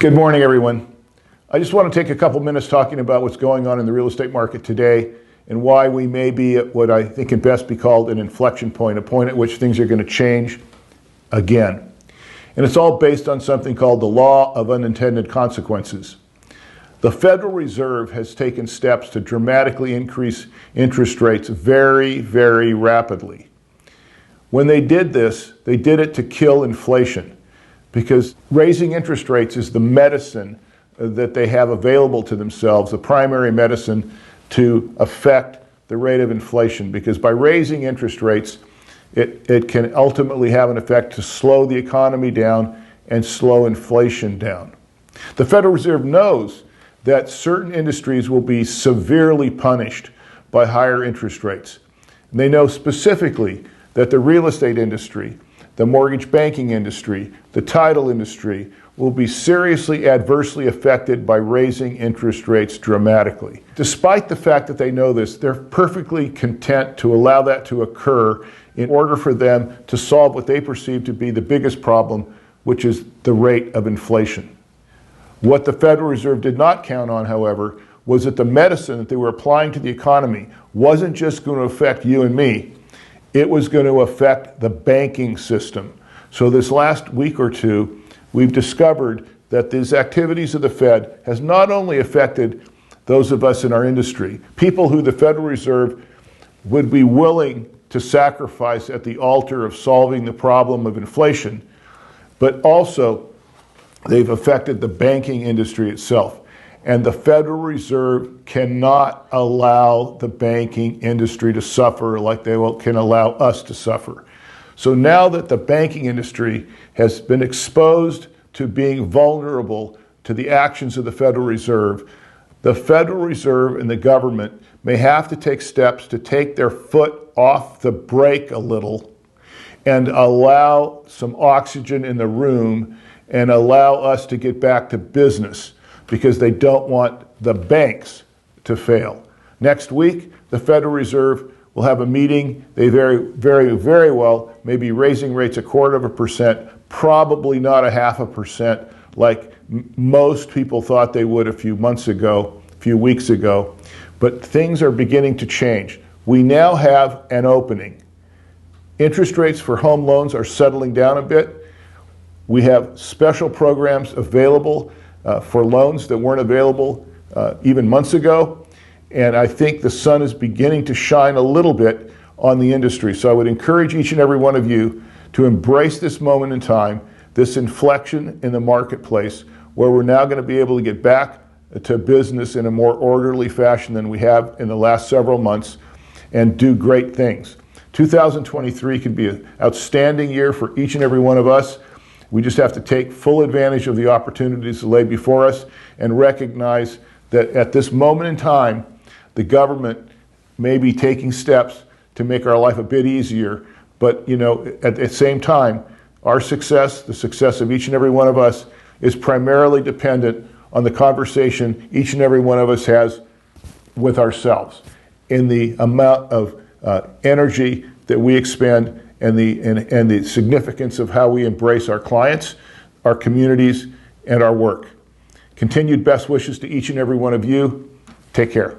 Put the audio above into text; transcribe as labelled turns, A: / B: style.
A: Good morning, everyone. I just want to take a couple minutes talking about what's going on in the real estate market today and why we may be at what I think can best be called an inflection point, a point at which things are going to change again. And it's all based on something called the law of unintended consequences. The Federal Reserve has taken steps to dramatically increase interest rates very, very rapidly. When they did this, they did it to kill inflation, because raising interest rates is the medicine that they have available to themselves, the primary medicine to affect the rate of inflation, because by raising interest rates, it can ultimately have an effect to slow the economy down and slow inflation down. The Federal Reserve knows that certain industries will be severely punished by higher interest rates. And they know specifically that the real estate industry, the mortgage banking industry, the title industry will be seriously adversely affected by raising interest rates dramatically. Despite the fact that they know this, they're perfectly content to allow that to occur in order for them to solve what they perceive to be the biggest problem, which is the rate of inflation. What the Federal Reserve did not count on, however, was that the medicine that they were applying to the economy wasn't just going to affect you and me. It was going to affect the banking system. So this last week or two, we've discovered that these activities of the Fed has not only affected those of us in our industry, people who the Federal Reserve would be willing to sacrifice at the altar of solving the problem of inflation, but also they've affected the banking industry itself. And the Federal Reserve cannot allow the banking industry to suffer like they can allow us to suffer. So now that the banking industry has been exposed to being vulnerable to the actions of the Federal Reserve, the Federal Reserve and the government may have to take steps to take their foot off the brake a little and allow some oxygen in the room and allow us to get back to business, because they don't want the banks to fail. Next week, the Federal Reserve will have a meeting. They very well may be raising rates 0.25%, probably not 0.5% like most people thought they would a few weeks ago. But things are beginning to change. We now have an opening. Interest rates for home loans are settling down a bit. We have special programs available for loans that weren't available even months ago. And I think the sun is beginning to shine a little bit on the industry. So I would encourage each and every one of you to embrace this moment in time, this inflection in the marketplace, where we're now going to be able to get back to business in a more orderly fashion than we have in the last several months and do great things. 2023 could be an outstanding year for each and every one of us. We just have to take full advantage of the opportunities that lay before us and recognize that at this moment in time, the government may be taking steps to make our life a bit easier. But, at the same time, our success, the success of each and every one of us, is primarily dependent on the conversation each and every one of us has with ourselves, in the amount of energy that we expend and the significance of how we embrace our clients, our communities, and our work. Continued best wishes to each and every one of you. Take care.